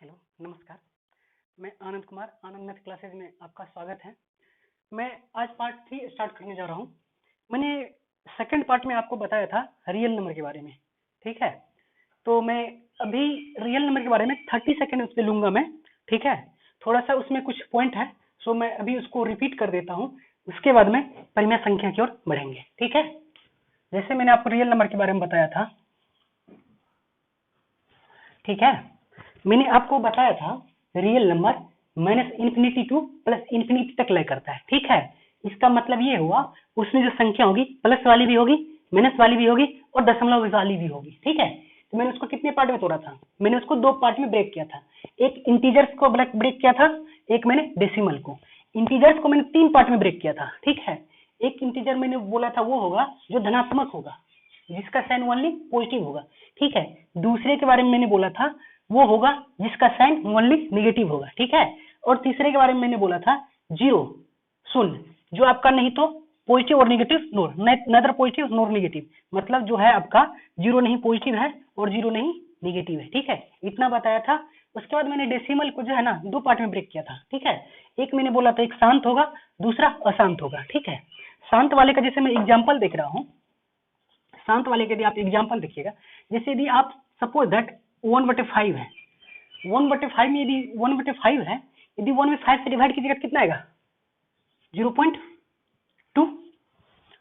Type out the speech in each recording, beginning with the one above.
Hello, नमस्कार। मैं आनंद कुमार, आनंद math classes में आपका स्वागत है। मैं आज पार्ट 3 स्टार्ट करने जा रहा हूँ। मैंने सेकंड पार्ट में आपको बताया था रियल नंबर के बारे में, ठीक है। तो मैं अभी रियल नंबर के बारे में 30 सेकंड उस पर लूंगा मैं, ठीक है। थोड़ा सा उसमें कुछ पॉइंट है, सो मैं अभी उसको रिपीट कर देता हूँ। उसके बाद में परिमेय संख्या की ओर बढ़ेंगे, ठीक है। जैसे मैंने आपको रियल नंबर के बारे में बताया था, ठीक है। मैंने आपको बताया था real number -infinity to +infinity तक लय करता है, ठीक है। इसका मतलब ये हुआ उसमें जो संख्या होगी प्लस वाली भी होगी, माइनस वाली भी होगी और दशमलव वाली भी होगी, ठीक है। तो मैंने उसको कितने पार्ट में तोड़ा था? मैंने उसको 2 पार्ट में ब्रेक किया था। एक इंटीजर्स को ब्रेक किया था, एक मैंने डेसिमल को। इंटीजर्स को मैंने 3 पार्ट में ब्रेक किया था, ठीक है। एक इंटीजर मैंने बोला था वो होगा जो धनात्मक होगा, जिसका साइन ओनली पॉजिटिव होगा, ठीक है। दूसरे के बारे में मैंने बोला था वो होगा जिसका साइन ओनली नेगेटिव होगा, ठीक है। और तीसरे के बारे में मैंने बोला था जीरो, शून्य, जो आपका नहीं तो पॉजिटिव और नेगेटिव नोर, नेदर पॉजिटिव नोर नेगेटिव, मतलब जो है आपका जीरो नहीं पॉजिटिव है और जीरो नहीं नेगेटिव है, ठीक है। इतना बताया था। उसके बाद मैंने डेसिमल को जो है ना 2 पार्ट में ब्रेक किया था, ठीक है। एक मैंने बोला था एक शांत होगा, दूसरा अशांत होगा, ठीक है। शांत वाले का जैसे मैं एग्जाम्पल देख रहा हूँ, शांत वाले के यदि आप एग्जाम्पल देखिएगा, जैसे यदि आप सपोज दैट 1/5 है, 1/5 में यदि 1/5 है, यदि 1 में 5 से डिवाइड कीजिएगा कितना आएगा? 0.2,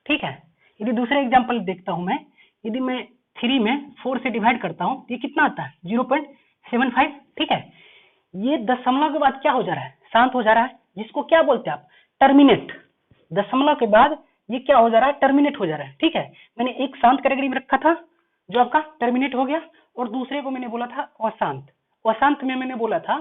ठीक है। यदि दूसरा एग्जाम्पल देखता हूं मैं, यदि मैं 3 में 4 से डिवाइड करता हूं तो ये कितना आता है? 0.75, ठीक है। ये दशमलव के बाद क्या हो जा रहा है? शांत हो जा रहा है, जिसको क्या बोलते हैं आप? टर्मिनेट। दशमलव के बाद ये क्या हो जा रहा है? टर्मिनेट हो जा रहा है, ठीक है। मैंने एक शांत कैटेगरी में रखा था जो आपका टर्मिनेट हो गया, और दूसरे को मैंने बोला था अशांत। अशांत में मैंने बोला था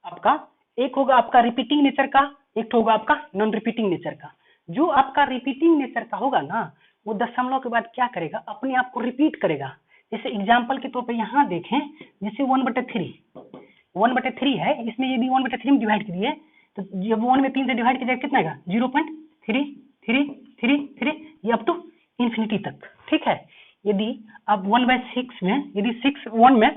आपका एक होगा आपका रिपीटिंग नेचर का, एक होगा आपका नॉन रिपीटिंग नेचर का। जो आपका रिपीटिंग नेचर का होगा ना, वो दशमलव के बाद क्या करेगा? अपने आप को रिपीट करेगा। जैसे एग्जाम्पल के तौर पर यहाँ देखें, जैसे 1/3 है, इसमें यदि 1/3 में डिवाइड कीजिए तो जब 1 में 3 से डिवाइड कीजिएगा कितना आएगा? 0.33333, ये अप टू इन्फिनिटी तक, ठीक है। यदि आप 1/6 में, यदि 6 1 में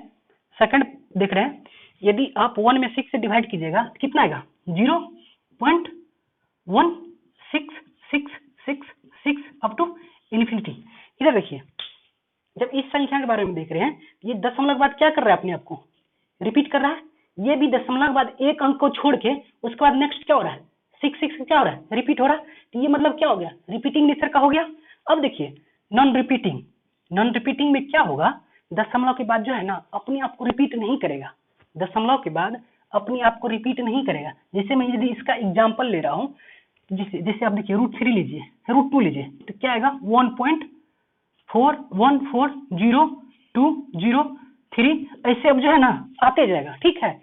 सेकंड देख रहे हैं, यदि आप 1 में 6 से डिवाइड कीजिएगा तो कितना आएगा? 0.16666 अप टू इन्फिनिटी। इधर देखिए, जब इस संख्या के बारे में देख रहे हैं, ये दशमलव के बाद क्या कर रहा है? अपने आप को रिपीट कर रहा है। ये भी दशमलव के बाद एक अंक को छोड़ के उसके बाद नेक्स्ट क्या हो रहा है? 6 क्या हो रहा है? रिपीट हो रहा है। तो ये मतलब क्या हो गया? रिपीटिंग नेचर का हो गया। अब देखिए नॉन रिपीटिंग, नॉन रिपीटिंग में क्या होगा? दशमलव के बाद जो है ना अपने आप को रिपीट नहीं करेगा। दशमलव के बाद अपने आप को रिपीट नहीं करेगा। जैसे मैं यदि इसका एग्जाम्पल ले रहा हूँ, जैसे आप देखिए √3 लीजिए, √2 लीजिए, तो क्या आएगा? 1.4140203, ऐसे अब जो है ना आते जाएगा, ठीक है।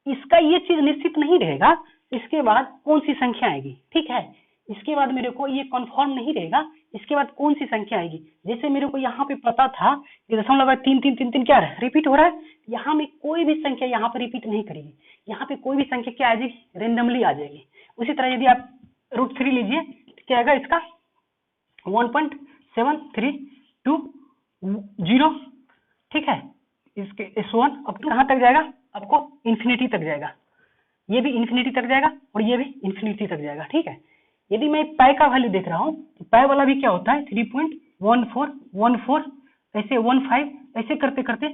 इसका ये चीज निश्चित नहीं रहेगा इसके बाद कौन सी संख्या आएगी, ठीक है। इसके बाद मेरे को ये कंफर्म नहीं रहेगा इसके बाद कौन सी संख्या आएगी। जैसे मेरे को यहाँ पे पता था कि दशमलव 3 क्या है? रिपीट हो रहा है। यहाँ में कोई भी संख्या यहाँ पर रिपीट नहीं करेगी, यहाँ पे कोई भी संख्या क्या आ जाएगी? रेंडमली आ जाएगी। उसी तरह यदि आप √3 लीजिए तो क्या आएगा इसका? 1.7320, ठीक है। इसके S1 अब कहाँ तक जाएगा? आपको इन्फिनिटी तक जाएगा। ये भी इन्फिनिटी तक जाएगा और ये भी इन्फिनिटी तक जाएगा, ठीक है। यदि मैं पाई का वैल्यू देख रहा हूँ तो पाई वाला भी क्या होता है? 3.1414, ऐसे 15, ऐसे करते करते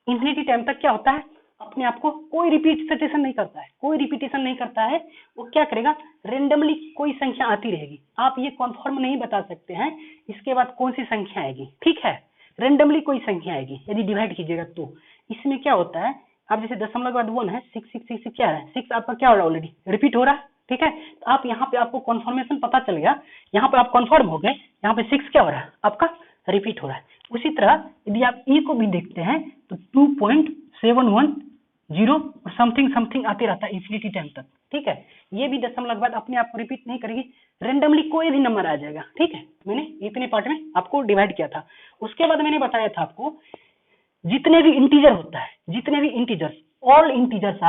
इन्फिनिटी टाइम तक क्या होता है? अपने आप को कोई रिपीटेशन नहीं करता है, कोई रिपीटेशन नहीं करता है। वो क्या करेगा? रेंडमली कोई संख्या आती रहेगी। आप ये कन्फर्म नहीं बता सकते हैं इसके बाद कौन सी संख्या आएगी, ठीक है। रेंडमली कोई संख्या आएगी यदि डिवाइड कीजिएगा तो। इसमें क्या होता है, आप जैसे दशमलव के बाद 1 है, 6 क्या है? 6 आपका क्या हो रहा है? ऑलरेडी रिपीट हो रहा है, ठीक है। तो आप यहाँ पे आपको कन्फर्मेशन पता चल गया, यहाँ पे आप कन्फर्म हो गए, यहाँ पे 6 क्या हो रहा है? आपका रिपीट हो रहा है। उसी तरह यदि आप ई को भी देखते हैं तो 2.710 और समथिंग समथिंग आते रहता है इन्फिनिटी टाइम तक, ठीक है। ये भी दशमलव के बाद अपने आप को रिपीट नहीं करेगी, रेंडमली कोई भी नंबर आ जाएगा, ठीक है। मैंने इतने पार्ट में आपको डिवाइड किया था। उसके बाद मैंने बताया था आपको जितने भी इंटीजर होता है, जितने भी integers, all integers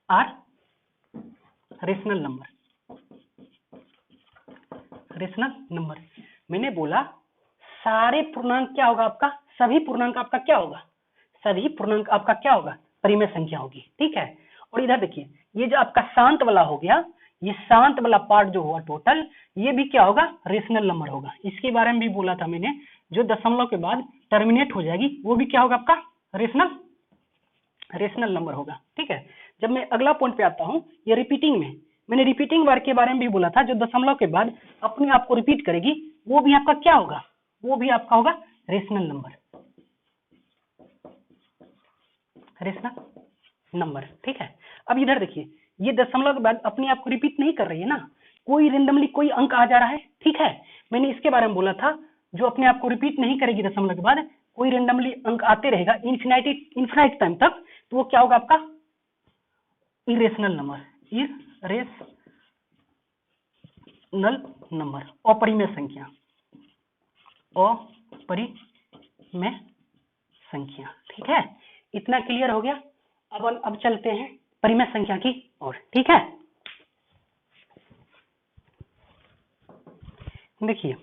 are rational number. Rational number मैंने बोला सारे पूर्णांक क्या होगा आपका, सभी पूर्णांक आपका क्या होगा, सभी पूर्णांक आपका क्या होगा, परिमेय संख्या होगी। ठीक है, और इधर देखिए ये जो आपका शांत वाला हो गया, ये शांत वाला पार्ट जो हुआ टोटल, ये भी क्या होगा, रेशनल नंबर होगा। इसके बारे में भी बोला था मैंने, जो दशमलव के बाद टर्मिनेट हो जाएगी वो भी क्या होगा आपका, रेशनल नंबर होगा। ठीक है, जब मैं अगला पॉइंट पे आता हूँ, ये रिपीटिंग में, मैंने रिपीटिंग बार के बारे में भी बोला था, जो दशमलव के बाद अपने आप को रिपीट करेगी वो भी आपका क्या होगा, वो भी आपका होगा रेशनल नंबर, रेशनल नंबर। ठीक है, अब इधर देखिए ये दशमलव के बाद अपने आप को रिपीट नहीं कर रही है ना, कोई रेंडमली कोई अंक आ जा रहा है। ठीक है, मैंने इसके बारे में बोला था, जो अपने आप को रिपीट नहीं करेगी दशमलव के बाद, कोई रेंडमली अंक आते रहेगा इनफिनाइट टाइम तक, तो वो क्या होगा आपका इरेशनल नंबर, इरेशनल नंबर, अपरिमेय संख्या, अपरिमेय संख्या। ठीक है, इतना क्लियर हो गया। अब चलते हैं परिमेय संख्या की ओर। ठीक है, देखिए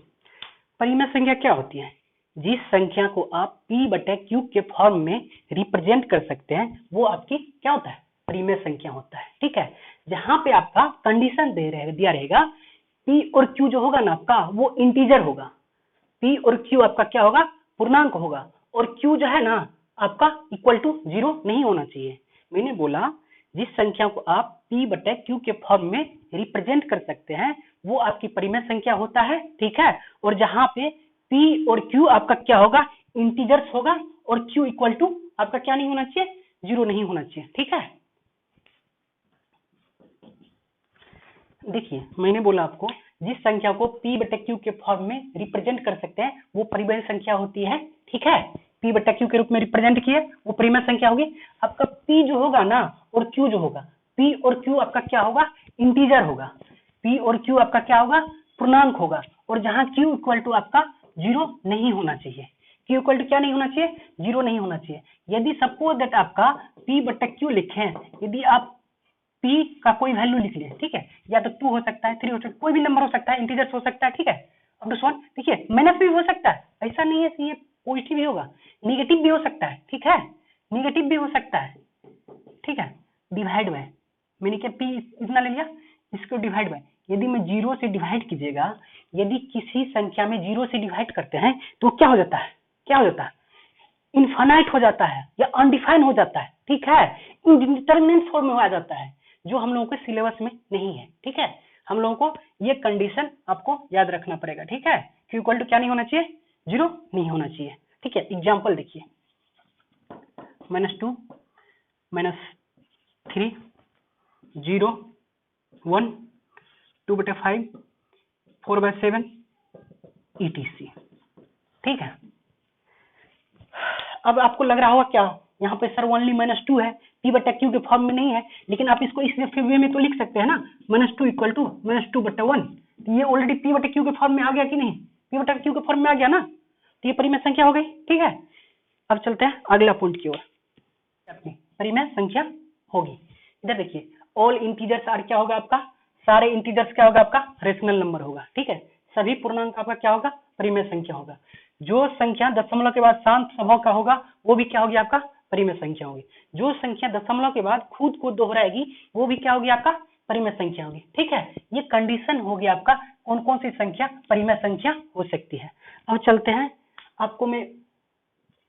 परिमेय संख्या क्या होती है, जिस संख्या को आप p/q के फॉर्म में रिप्रेजेंट कर सकते हैं वो आपकी क्या होता है, परिमेय संख्या होता है। ठीक है, जहां पे आपका कंडीशन दिया रहेगा p और q जो होगा ना आपका, वो इंटीजर होगा, p और q आपका क्या होगा, पूर्णांक होगा, और q जो है ना आपका इक्वल टू 0 नहीं होना चाहिए। मैंने बोला जिस संख्या को आप p/q के फॉर्म में रिप्रेजेंट कर सकते हैं वो आपकी परिमेय संख्या होता है। ठीक है, और जहां पे p और q आपका क्या होगा, इंटीजर्स होगा, और q इक्वल टू आपका क्या नहीं होना चाहिए, 0 नहीं होना चाहिए। ठीक है, देखिए मैंने बोला आपको जिस संख्या को p/q के फॉर्म में रिप्रेजेंट कर सकते हैं वो परिमेय संख्या होती है। ठीक है, p/q के रूप में रिप्रेजेंट किए वो परिमेय संख्या होगी। आपका p जो होगा ना और q जो होगा, p और q आपका क्या होगा, इंटीजर होगा, p और q आपका क्या होगा, पूर्णांक होगा, और जहां q इक्वल टू आपका 0 नहीं होना चाहिए, q इक्वल टू क्या नहीं होना चाहिए, 0 नहीं होना चाहिए। यदि सपोज दैट आपका p/q लिखें, यदि आप p का कोई वैल्यू लिख लिए, ठीक है, या तो 2 हो सकता है, 3 हो सकता है, कोई भी नंबर हो सकता है, इंटीजर्स हो सकता है। ठीक है, अब तो सॉल्व देखिए माइनस भी हो सकता है, ऐसा नहीं है कि ये पॉजिटिव ही होगा, नेगेटिव भी हो सकता है। ठीक है, नेगेटिव भी हो सकता है। ठीक है, डिवाइड बाय, मैंने क्या p इतना ले लिया, इसको डिवाइड बाय, यदि मैं 0 से डिवाइड कीजिएगा, यदि किसी संख्या में 0 से डिवाइड करते हैं तो क्या हो जाता है, क्या हो जाता है, इनफाइनाइट हो जाता है या अनडिफाइन हो जाता है। ठीक है, इंडिटरमिनेट फॉर्म में आ जाता है, जो हम लोगों के सिलेबस में नहीं है। ठीक है, हम लोगों को ये कंडीशन आपको याद रखना पड़ेगा। ठीक है, q इक्वल टू क्या नहीं होना चाहिए, 0 नहीं होना चाहिए। ठीक है, एग्जाम्पल देखिए, -2 -3 0 1 2/5 4/7 etc। ठीक है, अब आपको लग रहा होगा क्या यहाँ पे सर ओनली -2 है, p/q के फॉर्म में नहीं है, लेकिन आप इसको इस वे में तो लिख सकते हैं ना, -2 इक्वल टू -2/1, ये ऑलरेडी p/q के फॉर्म में आ गया कि नहीं, p/q के फॉर्म में आ गया ना, तो ये परिमेय संख्या हो गई। ठीक है, अब चलते हैं अगला पॉइंट की ओर, परिमेय संख्या होगी। इधर देखिए ऑल इंटीजर्स आर क्या होगा आपका, सारे इंटीजर्स क्या होगा आपका, रेशनल नंबर होगा। ठीक है, सभी पूर्णांक आपका क्या होगा, परिमेय संख्या होगा। जो संख्या दशमलव के बाद शांत स्वभाव का होगा वो भी क्या होगी आपका, परिमेय संख्या होगी। जो संख्या दशमलव के बाद खुद को दोहराएगी वो भी क्या होगी आपका, परिमेय संख्या होगी। ठीक है, ये कंडीशन होगी आपका कौन कौन सी संख्या परिमेय संख्या हो सकती है। अब चलते हैं, आपको मैं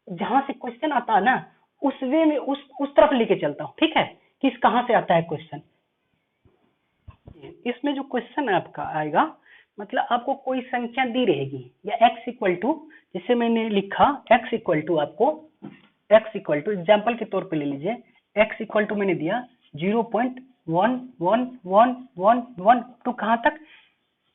जहां से क्वेश्चन आता है ना उस वे में उस तरफ लेके चलता हूँ। ठीक है, किस कहां से आता है क्वेश्चन, इसमें जो क्वेश्चन आपका आएगा, मतलब आपको कोई संख्या दी रहेगी या x इक्वल टू, जिसे मैंने लिखा x इक्वल टू आपको, x इक्वल टू एग्जाम्पल के तौर पे ले लीजिए, x इक्वल टू मैंने दिया 0.1111 टू कहां तक,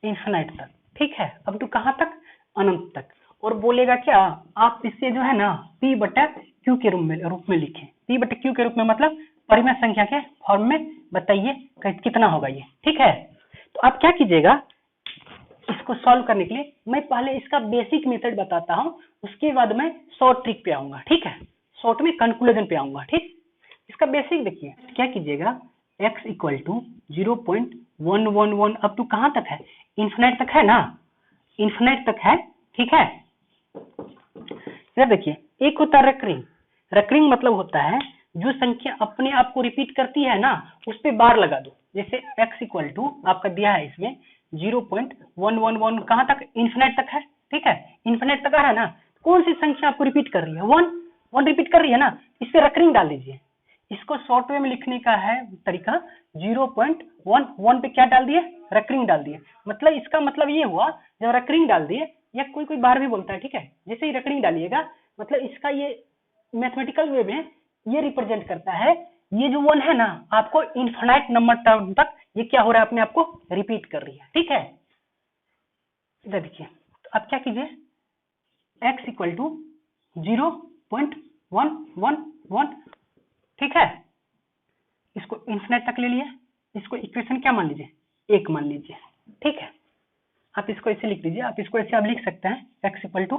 इन्फिनाइट तक। ठीक है, अब टू कहां तक, अनंत तक। और बोलेगा क्या, आप इससे जो है ना p/q के रूप में लिखें, p/q के रूप में मतलब परिमेय संख्या के फॉर्म में बताइए कितना होगा ये। ठीक है, तो आप क्या कीजिएगा, इसको सॉल्व करने के लिए मैं पहले इसका बेसिक मेथड बताता हूं, उसके बाद मैं शॉर्ट ट्रिक पे आऊंगा। ठीक है, शॉर्ट में कंक्लूजन पे आऊंगा। ठीक, इसका बेसिक देखिए, क्या कीजिएगा, x equal to 0.111 up to कहां तक है, इन्फिनाइट तक है ना, इन्फिनाइट तक है। ठीक है, इधर देखिए, एक होता है रेकरिंग। रेकरिंग मतलब होता है जो संख्या अपने आप को रिपीट करती है ना, उस पे बार लगा दो। जैसे x इक्वल टू आपका दिया है इसमें 0.111 कहाँ तक, इन्फिनिट तक है, ठीक है, इन्फिनिट तक आ रहा है ना। कौन सी संख्या आपको रिपीट कर रही है, 1 रिपीट कर रही है ना, इससे रेकरिंग डाल दीजिए। इसको शॉर्ट वे में लिखने का है तरीका, 0.11 पे क्या डाल दिए, रेकरिंग डाल दिए। मतलब इसका मतलब ये हुआ, जब रेकरिंग डाल दिए, या कोई बार भी बोलता है, ठीक है, जैसे ही रेकरिंग डालिएगा मतलब इसका ये मैथमेटिकल वे में ये रिप्रेजेंट करता है, ये जो 1 है ना आपको इनफाइनाइट नंबर टर्म तक ये क्या हो रहा है, अपने आप को रिपीट कर रही है, ठीक है। इधर देखिए, तो आप क्या कीजिए, x इक्वल टू 0.111, ठीक है, इसको इन्फिनिट तक ले लिए, इसको इक्वेशन क्या मान लीजिए, 1 मान लीजिए, ठीक है। आप इसको ऐसे लिख दीजिए, आप इसको ऐसे आप लिख सकते हैं, x इक्वल टू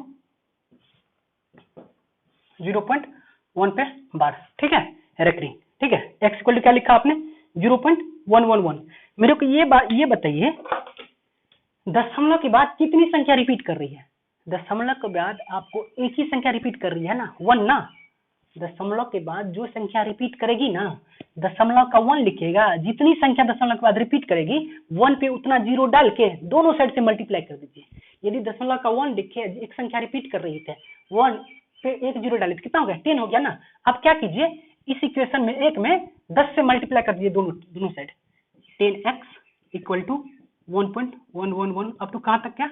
0.1 पे बार, ठीक है, रेकरिंग, ठीक है। x इक्वल टू क्या लिखा आपने, 0.111। मेरे को ये बताइए, दशमलव के बाद कितनी संख्या रिपीट कर रही है। दशमलव के बाद आपको एक ही संख्या रिपीट कर रही है ना, 1 ना। दशमलव के बाद जो संख्या रिपीट करेगी ना, दशमलव का 1 लिखेगा, जितनी संख्या दशमलव के बाद रिपीट करेगी 1 पे उतना 0 डाल के दोनों साइड से मल्टीप्लाई कर दीजिए। यदि दशमलव का 1 लिखे, एक संख्या रिपीट कर रही है, 1 पे एक 0 डाले तो कितना हो गया, 10 हो गया ना। अब क्या कीजिए, इस इक्वेशन में एक में 10 से मल्टीप्लाई कर दीजिए दोनों side, 10x equal to 1.111 up to कहाँ तक, क्या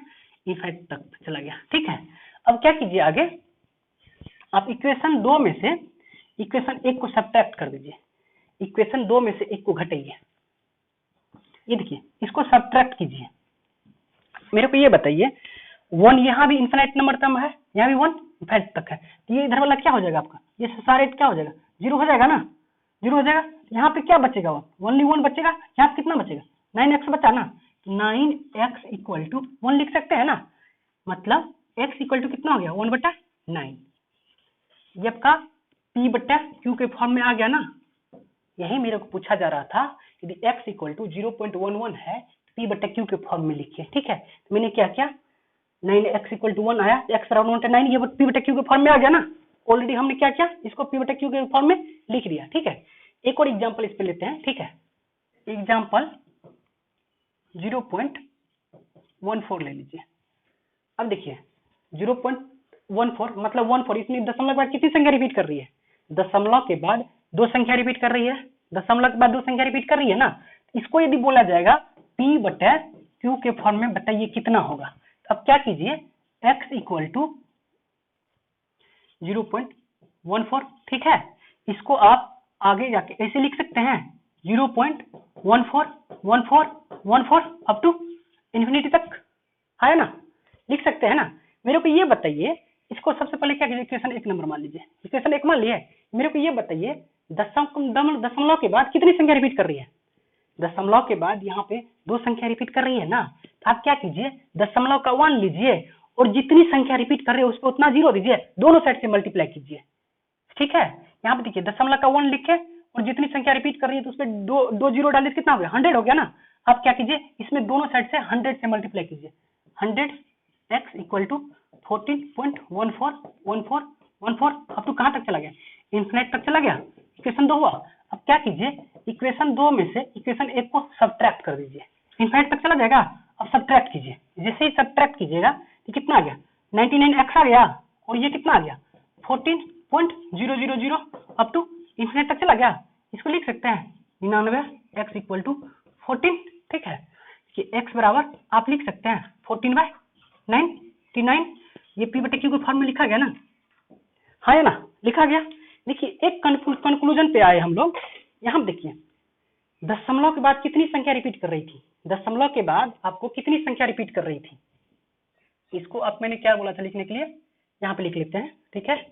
इनफाइनाइट तक चला गया, ठीक है। अब क्या कीजिए आगे, आप इक्वेशन 2 में से इक्वेशन 1 को सब्ट्रैक्ट कर दीजिए, इक्वेशन 2 में से 1 को घटाइए। ये देखिए, इसको सब्ट्रैक्ट कीजिए। मेरे को ये बताइए, 1 यहाँ भी इनफाइनाइट नंबर टर्म है, यहाँ भी 1 इनफाइनाइट तक है, तो ये इधर वाला क्या हो जाएगा आपका, ये सारे क्या हो जाएगा, 0 हो जाएगा ना, 0 हो जाएगा। यहाँ पे क्या बचेगा, 1 1 बचेगा, यहाँ पे कितना बचेगा, 9x बचा ना, 9x इक्वल टू 1 लिख सकते हैं ना। मतलब x इक्वल टू कितना हो गया, 1/9। ये आपका p/q के फॉर्म में आ गया ना। यही मेरे को पूछा जा रहा था, यदि x इक्वल टू 0.11 है, p/q के फॉर्म में लिखिए, ठीक है। तो मैंने क्या किया, 9x इक्वल टू 1 आया, x बराबर 1/9, ये p/q के फॉर्म में आ गया ना। ऑलरेडी हमने क्या किया, इसको p/q के फॉर्म में लिख दिया, ठीक है। एक और एग्जाम्पल इस पे लेते हैं, ठीक है। एग्जाम्पल 0.14 ले लीजिए। अब देखिए 0.14 मतलब 14, इसमें दशमलव के बाद कितनी संख्या रिपीट कर रही है, दशमलव के बाद 2 संख्या रिपीट कर रही है, दशमलव के बाद 2 संख्या रिपीट कर रही है ना। इसको यदि बोला जाएगा p/q के फॉर्म में, बताइए कितना होगा। अब क्या कीजिए, x इक्वल टू 0.14, ठीक है। इसको आप आगे जाके ऐसे लिख सकते हैं, 0.141414 अप टू इन्फिनिटी तक है ना, लिख सकते हैं ना। मेरे को ये बताइए, इसको सबसे पहले क्या कीजिए, इक्वेशन 1 नंबर मान लीजिए, इक्वेशन 1 मान लिए। मेरे को ये बताइए, दशमलव के बाद कितनी संख्या रिपीट कर रही है, दशमलव के बाद यहाँ पे 2 संख्या रिपीट कर रही है ना। तो आप क्या कीजिए, दशमलव का 1 लीजिए और जितनी संख्या रिपीट कर रही है उस पर उतना 0 दीजिए, दोनों साइड से मल्टीप्लाई कीजिए, ठीक है। यहाँ पे देखिए, दशमलव का 1 लिखे और जितनी संख्या रिपीट कर रही है तो उस पर दो 0 डालिए, कितना हो गया, 100 हो गया ना। आप क्या कीजिए, इसमें दोनों साइड से 100 से मल्टीप्लाई कीजिए, 100x इक्वल टू 14.141414 अब तो कहाँ तक चला गया, इन्फिनिट तक चला गया। इक्वेशन 2 हुआ। अब क्या कीजिए, इक्वेशन 2 में से इक्वेशन 1 को सब्ट्रैक्ट कर दीजिए, इन्फिनिट तक चला जाएगा। अब सब्ट्रैक्ट कीजिए, जैसे ही सब्ट्रैक्ट कीजिएगा तो कितना आ गया, 99x आ गया, और ये कितना आ गया, 14.000 अप टू इन्फिनिट तक चला गया। इसको लिख सकते हैं 99x इक्वल टू 14, ठीक है। कि x बराबर आप लिख सकते हैं 14/99, ये p/q के फॉर्म में लिखा गया ना, हाँ है ना, लिखा गया। देखिए एक कंक्लूजन पे आए हम लोग। यहाँ देखिए, दशमलव के बाद कितनी संख्या रिपीट कर रही थी, दशमलव के बाद आपको कितनी संख्या रिपीट कर रही थी। इसको अब मैंने क्या बोला था लिखने के लिए, यहाँ पे लिख लेते हैं, ठीक है।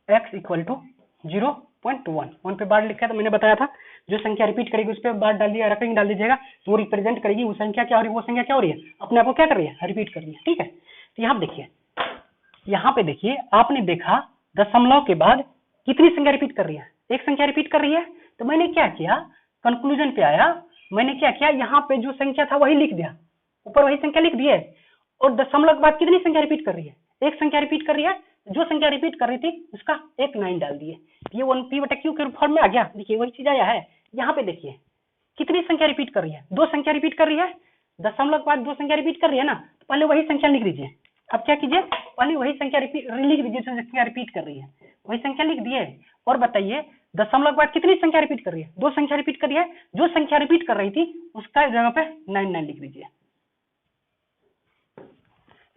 x इक्वल टू 0.1 पे बार लिखा है, तो मैंने बताया था जो संख्या रिपीट करेगी उस पर बार डाल दिया, रेकरिंग डाल दीजिएगा, तो वो रिप्रेजेंट करेगी वो संख्या क्या हो रही है, वो संख्या क्या हो रही है, अपने आप को क्या कर रही है, रिपीट कर रही है, ठीक है। तो यहाँ देखिए, यहाँ पे देखिए, आपने देखा दशमलव के बाद कितनी संख्या रिपीट कर रही है, एक संख्या रिपीट कर रही है। तो मैंने क्या किया, कंक्लूजन पे आया, मैंने क्या किया, यहाँ पे जो संख्या था वही लिख दिया, ऊपर वही संख्या लिख दी है, और दशमलव के बाद कितनी संख्या रिपीट कर रही है, एक संख्या रिपीट कर रही है, जो संख्या रिपीट कर रही थी उसका एक 9 डाल दिए, ये 1p/q के फॉर्म में आ गया। देखिए वही चीज आया है। यहाँ पे देखिए कितनी संख्या रिपीट कर रही है, दो संख्या रिपीट कर रही है, दशमलव के बाद दो संख्या रिपीट कर रही है ना, तो पहले वही संख्या लिख दीजिए। अब क्या कीजिए, पहले वही संख्या लिख दीजिए जो संख्या रिपीट कर रही है, वही संख्या लिख दिए। और बताइए दशमलव के बाद कितनी संख्या रिपीट कर रही है, दो संख्या रिपीट कर रही है, जो संख्या रिपीट कर रही थी उसका जगह पे 99 लिख दीजिए।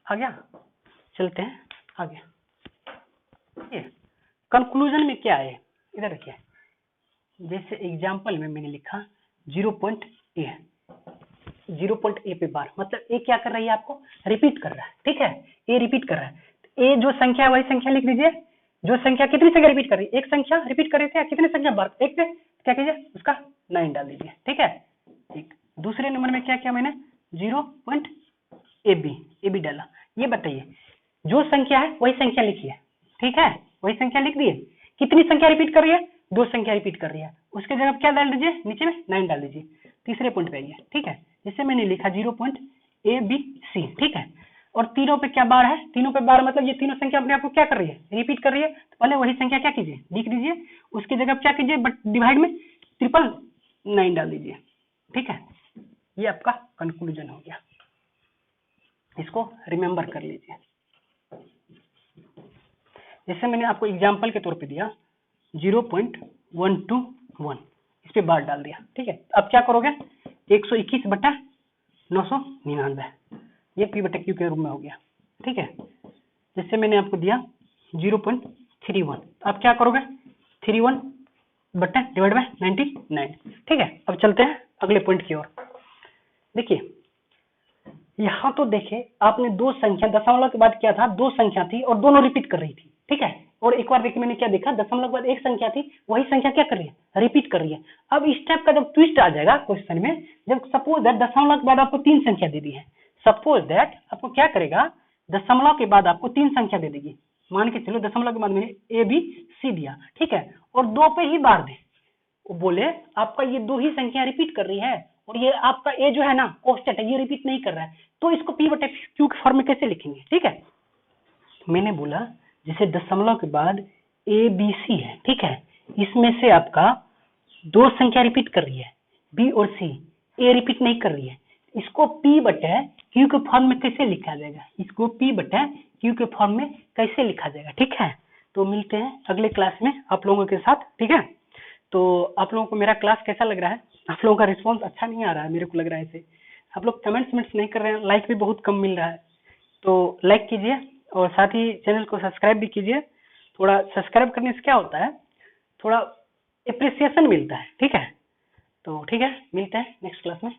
आ गया, चलते हैं आगे। कंक्लूजन में क्या है, इधर देखिए, जैसे एग्जाम्पल में मैंने लिखा 0.a, 0.a पे बार, मतलब ए क्या कर रही है, आपको रिपीट कर रहा है, ठीक है, ए रिपीट कर रहा है। ए जो संख्या है वही संख्या लिख दीजिए, जो संख्या कितनी संख्या रिपीट कर रही है, एक संख्या रिपीट कर रही थी, कितनी संख्या बार, एक पे क्या कीजिए उसका 9 डाल दीजिए, ठीक है। ठीक, दूसरे नंबर में क्या किया मैंने, 0.ab डाला। ये बताइए जो संख्या है वही संख्या लिखिए, ठीक है, वही संख्या लिख दिए, कितनी संख्या रिपीट कर रही है, दो संख्या रिपीट कर रही है, उसके जगह क्या डाल दीजिए, नीचे में 9 डाल दीजिए। तीसरे पॉइंट पे आइए, ठीक है, जिससे मैंने लिखा 0.abc, ठीक है। और तीनों पे क्या बार है, तीनों पे बार मतलब ये तीनों संख्या अपने आप को क्या कर रही है, रिपीट कर रही है, तो पहले वही संख्या क्या कीजिए, लिख दीजिए, उसकी जगह क्या कीजिए, बट डिवाइड में 999 डाल दीजिए, ठीक है। ये आपका कंक्लूजन हो गया, इसको रिमेंबर कर लीजिए। जैसे मैंने आपको एग्जाम्पल के तौर पे दिया 0.121, इस पे बार डाल दिया, ठीक है। अब क्या करोगे, 121/999, ये p/q के रूप में हो गया, ठीक है। जैसे मैंने आपको दिया 0.31, अब क्या करोगे, 31/99, ठीक है। अब चलते हैं अगले पॉइंट की ओर। देखिए यहाँ तो देखिए आपने दो संख्या, दशमलव के बाद क्या था, दो संख्या थी और दोनों रिपीट कर रही थी, ठीक है। और एक बार देखिए मैंने क्या देखा, दशमलव के बाद एक संख्या थी, वही संख्या क्या कर रही है, रिपीट कर रही है। अब इस टाइप का जब ट्विस्ट आ जाएगा क्वेश्चन में, जब सपोज दैट दशमलव के बाद आपको तीन संख्या दे दी है, सपोज दैट आपको क्या करेगा, दशमलव के बाद आपको तीन संख्या दे देगी, मान के चलो दशमलव के बाद मैंने ABC दिया, ठीक है, और दो पे ही बार दे, बोले आपका ये दो ही संख्या रिपीट कर रही है और ये आपका ए जो है ना कांस्टेंट है, ये रिपीट नहीं कर रहा है, तो इसको p/q के फॉर्म में कैसे लिखेंगे, ठीक है। मैंने बोला जैसे दशमलव के बाद ABC है, ठीक है, इसमें से आपका दो संख्या रिपीट कर रही है, B और C, ए रिपीट नहीं कर रही है, इसको p/q के फॉर्म में कैसे लिखा जाएगा, इसको p/q के फॉर्म में कैसे लिखा जाएगा, ठीक है। तो मिलते हैं अगले क्लास में आप लोगों के साथ, ठीक है। तो आप लोगों को मेरा क्लास कैसा लग रहा है, आप लोगों का रिस्पॉन्स अच्छा नहीं आ रहा है, मेरे को लग रहा है ऐसे, आप लोग कमेंट्स नहीं कर रहे हैं, लाइक भी बहुत कम मिल रहा है, तो लाइक कीजिए और साथ ही चैनल को सब्सक्राइब भी कीजिए। थोड़ा सब्सक्राइब करने से क्या होता है, थोड़ा एप्रिसिएशन मिलता है, ठीक है। तो ठीक है, मिलते हैं नेक्स्ट क्लास में।